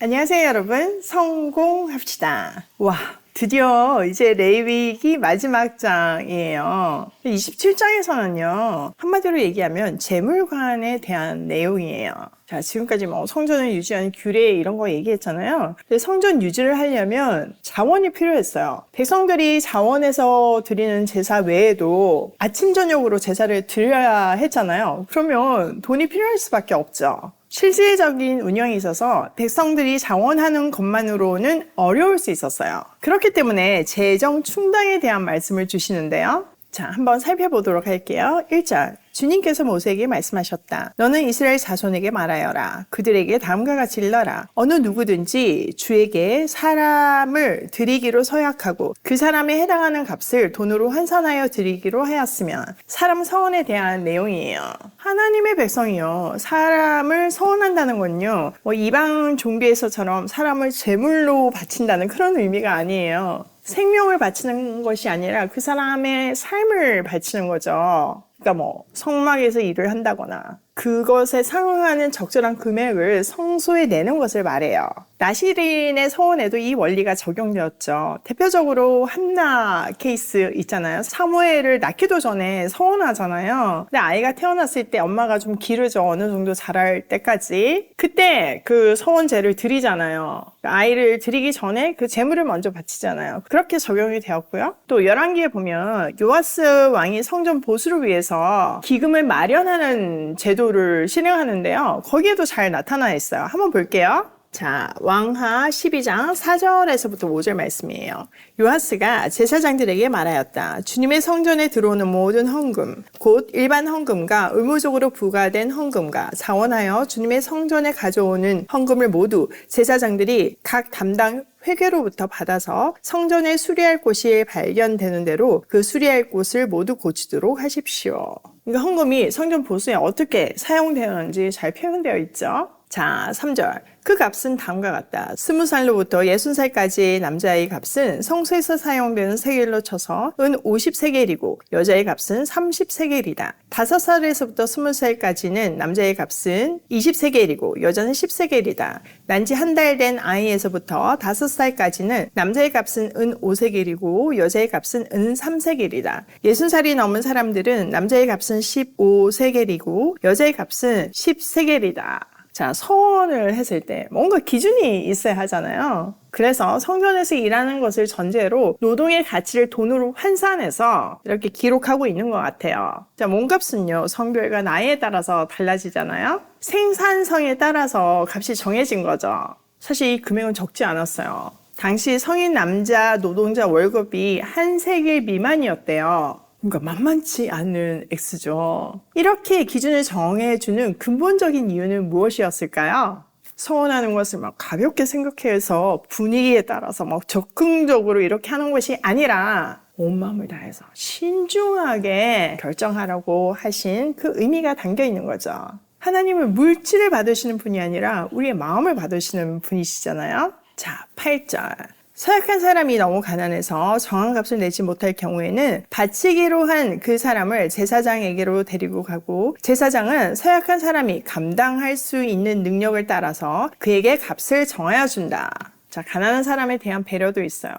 안녕하세요, 여러분. 성공합시다. 와, 드디어 이제 레위기 마지막 장이에요. 27장에서는요, 한마디로 얘기하면 재물관에 대한 내용이에요. 자, 지금까지 성전을 유지하는 규례 이런 거 얘기했잖아요. 근데 성전 유지를 하려면 자원이 필요했어요. 백성들이 자원에서 드리는 제사 외에도 아침, 저녁으로 제사를 드려야 했잖아요. 그러면 돈이 필요할 수밖에 없죠. 실질적인 운영이 있어서 백성들이 자원하는 것만으로는 어려울 수 있었어요. 그렇기 때문에 재정 충당에 대한 말씀을 주시는데요. 자, 한번 살펴보도록 할게요. 1절. 주님께서 모세에게 말씀하셨다. 너는 이스라엘 자손에게 말하여라. 그들에게 다음과 같이 일러라. 어느 누구든지 주에게 사람을 드리기로 서약하고 그 사람에 해당하는 값을 돈으로 환산하여 드리기로 하였으면, 사람 서원에 대한 내용이에요. 하나님의 백성이요, 사람을 서원한다는 건요, 이방 종교에서처럼 사람을 제물로 바친다는 그런 의미가 아니에요. 생명을 바치는 것이 아니라 그 사람의 삶을 바치는 거죠. 그러니까 성막에서 일을 한다거나 그것에 상응하는 적절한 금액을 성소에 내는 것을 말해요. 나시린의 서원에도 이 원리가 적용되었죠. 대표적으로 한나 케이스 있잖아요. 사무엘을 낳기도 전에 서원하잖아요. 근데 아이가 태어났을 때 엄마가 좀 기르죠. 어느 정도 자랄 때까지. 그때 그 서원제를 드리잖아요. 아이를 드리기 전에 그 제물을 먼저 바치잖아요. 그렇게 적용이 되었고요. 또 열왕기에 보면 요아스 왕이 성전 보수를 위해서 기금을 마련하는 제도를 실행하는데요. 거기에도 잘 나타나 있어요. 한번 볼게요. 자, 왕하 12장 4절에서부터 5절 말씀이에요. 요아스가 제사장들에게 말하였다. 주님의 성전에 들어오는 모든 헌금, 곧 일반 헌금과 의무적으로 부과된 헌금과 자원하여 주님의 성전에 가져오는 헌금을 모두 제사장들이 각 담당 회계로부터 받아서 성전에 수리할 곳이 발견되는 대로 그 수리할 곳을 모두 고치도록 하십시오. 그러니까 헌금이 성전 보수에 어떻게 사용되었는지 잘 표현되어 있죠. 자, 3절. 그 값은 다음과 같다. 20살로부터 60살까지의 남자의 값은 성소에서 사용되는 세겔로 쳐서 은 50세겔이고 여자의 값은 30세겔이다. 5살에서부터 20살까지는 남자의 값은 20세겔이고 여자는 10세겔이다. 난지 한 달 된 아이에서부터 5살까지는 남자의 값은 은 5세겔이고 여자의 값은 은 3세겔이다. 60살이 넘은 사람들은 남자의 값은 15세겔이고 여자의 값은 10세겔이다. 자, 서원을 했을 때 뭔가 기준이 있어야 하잖아요. 그래서 성전에서 일하는 것을 전제로 노동의 가치를 돈으로 환산해서 이렇게 기록하고 있는 것 같아요. 자, 몸값은요, 성별과 나이에 따라서 달라지잖아요. 생산성에 따라서 값이 정해진 거죠. 사실 이 금액은 적지 않았어요. 당시 성인 남자 노동자 월급이 한 세겔 미만이었대요. 그러니까 만만치 않은 액수죠. 이렇게 기준을 정해주는 근본적인 이유는 무엇이었을까요? 서원하는 것을 가볍게 생각해서 분위기에 따라서 적극적으로 이렇게 하는 것이 아니라 온 마음을 다해서 신중하게 결정하라고 하신 그 의미가 담겨 있는 거죠. 하나님은 물질을 받으시는 분이 아니라 우리의 마음을 받으시는 분이시잖아요. 자, 8절. 서약한 사람이 너무 가난해서 정한 값을 내지 못할 경우에는 바치기로 한 그 사람을 제사장에게로 데리고 가고 제사장은 서약한 사람이 감당할 수 있는 능력을 따라서 그에게 값을 정하여 준다. 자, 가난한 사람에 대한 배려도 있어요.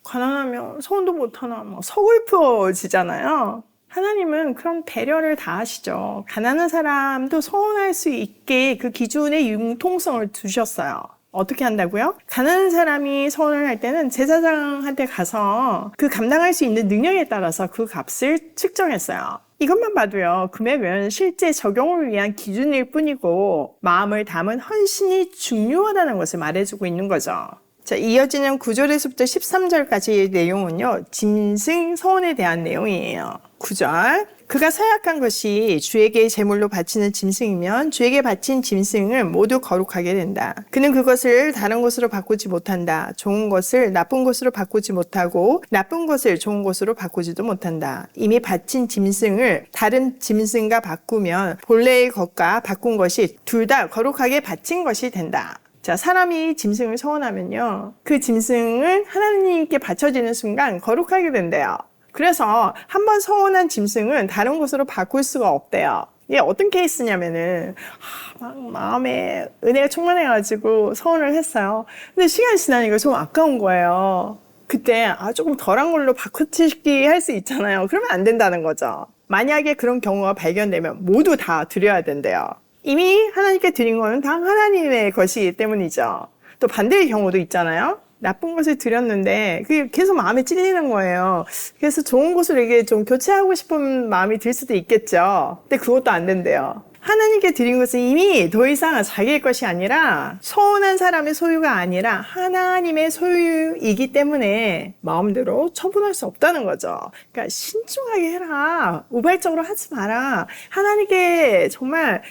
가난하면 서원도 못하나 서글퍼지잖아요. 하나님은 그런 배려를 다 하시죠. 가난한 사람도 서원할 수 있게 그 기준의 융통성을 두셨어요. 어떻게 한다고요? 가난한 사람이 서원을 할 때는 제사장한테 가서 그 감당할 수 있는 능력에 따라서 그 값을 측정했어요. 이것만 봐도요, 금액은 실제 적용을 위한 기준일 뿐이고 마음을 담은 헌신이 중요하다는 것을 말해주고 있는 거죠. 자, 이어지는 9절에서부터 13절까지의 내용은요, 짐승 서원에 대한 내용이에요. 9절. 그가 서약한 것이 주에게 제물로 바치는 짐승이면 주에게 바친 짐승은 모두 거룩하게 된다. 그는 그것을 다른 것으로 바꾸지 못한다. 좋은 것을 나쁜 것으로 바꾸지 못하고 나쁜 것을 좋은 것으로 바꾸지도 못한다. 이미 바친 짐승을 다른 짐승과 바꾸면 본래의 것과 바꾼 것이 둘 다 거룩하게 바친 것이 된다. 자, 사람이 짐승을 서원하면요, 그 짐승은 하나님께 바쳐지는 순간 거룩하게 된대요. 그래서 한번 서원한 짐승은 다른 곳으로 바꿀 수가 없대요. 이게 어떤 케이스냐면은 막 마음에 은혜가 충만해가지고 서원을 했어요. 근데 시간이 지나니까 좀 아까운 거예요. 그때 조금 덜한 걸로 바꿔치기 할 수 있잖아요. 그러면 안 된다는 거죠. 만약에 그런 경우가 발견되면 모두 다 드려야 된대요. 이미 하나님께 드린 거는 다 하나님의 것이기 때문이죠. 또 반대의 경우도 있잖아요. 나쁜 것을 드렸는데 그게 계속 마음에 찔리는 거예요. 그래서 좋은 것으로 이게 좀 교체하고 싶은 마음이 들 수도 있겠죠. 근데 그것도 안 된대요. 하나님께 드린 것은 이미 더 이상 자기의 것이 아니라 소원한 사람의 소유가 아니라 하나님의 소유이기 때문에 마음대로 처분할 수 없다는 거죠. 그러니까 신중하게 해라. 우발적으로 하지 마라. 하나님께 정말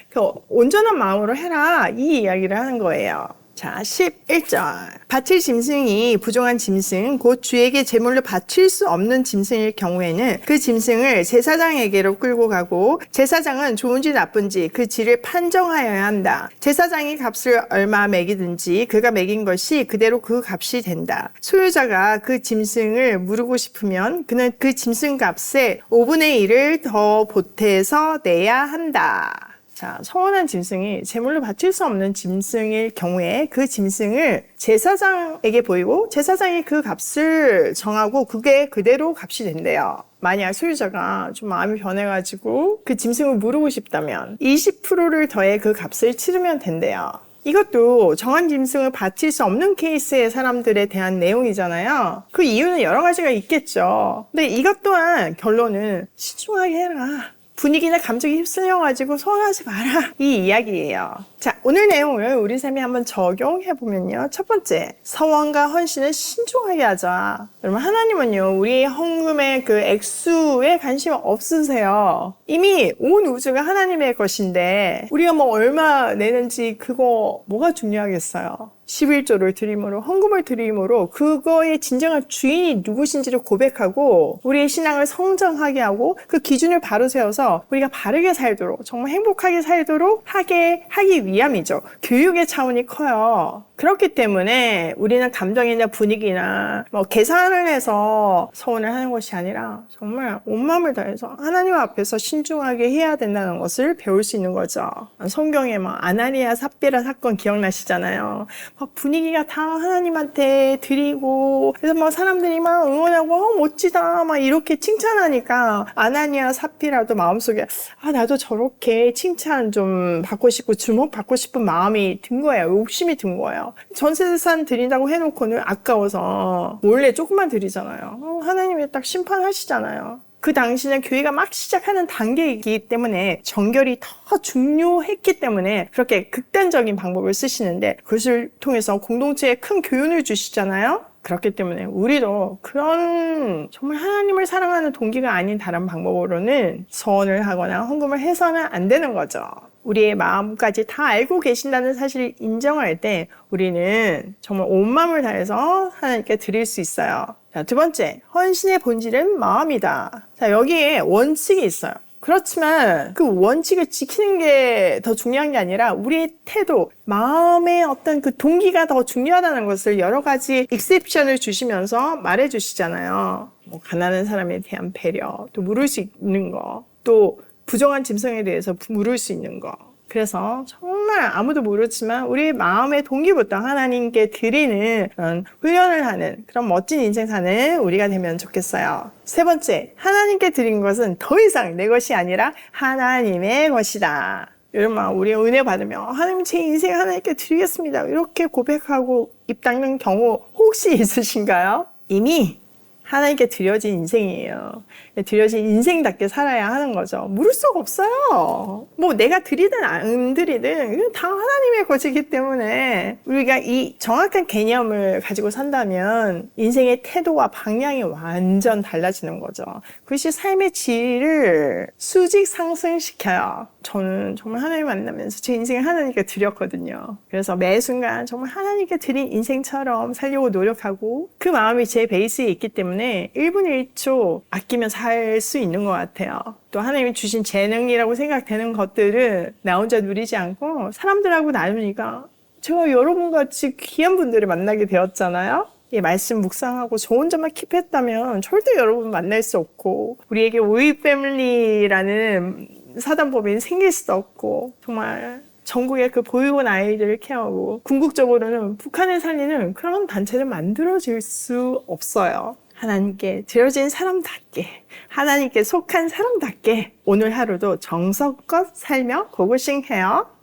온전한 마음으로 해라. 이 이야기를 하는 거예요. 자, 11절. 바칠 짐승이 부정한 짐승, 곧 주에게 제물로 바칠 수 없는 짐승일 경우에는 그 짐승을 제사장에게로 끌고 가고 제사장은 좋은지 나쁜지 그 질을 판정하여야 한다. 제사장이 값을 얼마 매기든지 그가 매긴 것이 그대로 그 값이 된다. 소유자가 그 짐승을 무르고 싶으면 그는 그 짐승 값의 5분의 1을 더 보태서 내야 한다. 자, 서원한 짐승이 제물로 바칠 수 없는 짐승일 경우에 그 짐승을 제사장에게 보이고 제사장이 그 값을 정하고 그게 그대로 값이 된대요. 만약 소유자가 좀 마음이 변해가지고 그 짐승을 무르고 싶다면 20%를 더해 그 값을 치르면 된대요. 이것도 정한 짐승을 바칠 수 없는 케이스의 사람들에 대한 내용이잖아요. 그 이유는 여러 가지가 있겠죠. 근데 이것 또한 결론은 신중하게 해라. 분위기나 감정이 휩쓸려가지고 소원하지 마라. 이 이야기예요. 자, 오늘 내용을 우리 삶에 한번 적용해보면요. 첫 번째, 서원과 헌신을 신중하게 하자. 여러분, 하나님은요, 우리 헌금의 그 액수에 관심 없으세요. 이미 온 우주가 하나님의 것인데 우리가 뭐 얼마 내는지 그거 뭐가 중요하겠어요. 11조를 드림으로, 헌금을 드림으로 그거의 진정한 주인이 누구신지를 고백하고 우리의 신앙을 성장하게 하고 그 기준을 바로 세워서 우리가 바르게 살도록, 정말 행복하게 살도록 하기 위함이죠. 교육의 차원이 커요. 그렇기 때문에 우리는 감정이나 분위기나 뭐 계산을 해서 서원을 하는 것이 아니라 정말 온 마음을 다해서 하나님 앞에서 신중하게 해야 된다는 것을 배울 수 있는 거죠. 성경에 막 아나니아 삽비라 사건 기억나시잖아요. 막 분위기가 다 하나님한테 드리고 그래서 막 사람들이 막 응원하고 멋지다 막 이렇게 칭찬하니까 아나니아 삽비라도 마음속에 나도 저렇게 칭찬 좀 받고 싶고 주목받고 싶은 마음이 든 거예요. 욕심이 든 거예요. 전세산 드린다고 해놓고는 아까워서 몰래 조금만 드리잖아요. 하나님이 딱 심판하시잖아요. 그 당시는 교회가 막 시작하는 단계이기 때문에 정결이 더 중요했기 때문에 그렇게 극단적인 방법을 쓰시는데 그것을 통해서 공동체에 큰 교훈을 주시잖아요. 그렇기 때문에 우리도 그런 정말 하나님을 사랑하는 동기가 아닌 다른 방법으로는 서원을 하거나 헌금을 해서는 안 되는 거죠. 우리의 마음까지 다 알고 계신다는 사실을 인정할 때 우리는 정말 온 마음을 다해서 하나님께 드릴 수 있어요. 자, 두 번째, 헌신의 본질은 마음이다. 자, 여기에 원칙이 있어요. 그렇지만 그 원칙을 지키는 게 더 중요한 게 아니라 우리의 태도, 마음의 어떤 그 동기가 더 중요하다는 것을 여러 가지 익셉션을 주시면서 말해 주시잖아요. 뭐 가난한 사람에 대한 배려, 또 물을 수 있는 거, 또 부정한 짐승에 대해서 물을 수 있는 거. 그래서 정말 아무도 모르지만 우리 마음의 동기부터 하나님께 드리는 그런 훈련을 하는 그런 멋진 인생 사는 우리가 되면 좋겠어요. 세 번째, 하나님께 드린 것은 더 이상 내 것이 아니라 하나님의 것이다. 여러분, 우리 은혜 받으면 하나님 제 인생 하나님께 드리겠습니다. 이렇게 고백하고 입 닫는 경우 혹시 있으신가요? 이미 하나님께 드려진 인생이에요. 드려진 인생답게 살아야 하는 거죠. 물을 수가 없어요. 뭐 내가 드리든 안 드리든 이건 다 하나님의 것이기 때문에 우리가 이 정확한 개념을 가지고 산다면 인생의 태도와 방향이 완전 달라지는 거죠. 그것이 삶의 질을 수직 상승시켜요. 저는 정말 하나님 만나면서 제 인생을 하나님께 드렸거든요. 그래서 매 순간 정말 하나님께 드린 인생처럼 살려고 노력하고 그 마음이 제 베이스에 있기 때문에 1분 1초 아끼면 살 수 있는 것 같아요. 또 하나님이 주신 재능이라고 생각되는 것들은 나 혼자 누리지 않고 사람들하고 나누니까 제가 여러분같이 귀한 분들을 만나게 되었잖아요. 이 말씀 묵상하고 저 혼자만 킵했다면 절대 여러분 만날 수 없고 우리에게 오이 패밀리라는 사단법인 생길 수도 없고 정말 전국의 그 보육원 아이들을 케어하고 궁극적으로는 북한을 살리는 그런 단체를 만들어질 수 없어요. 하나님께 드려진 사람답게, 하나님께 속한 사람답게 오늘 하루도 정성껏 살며 고고싱해요.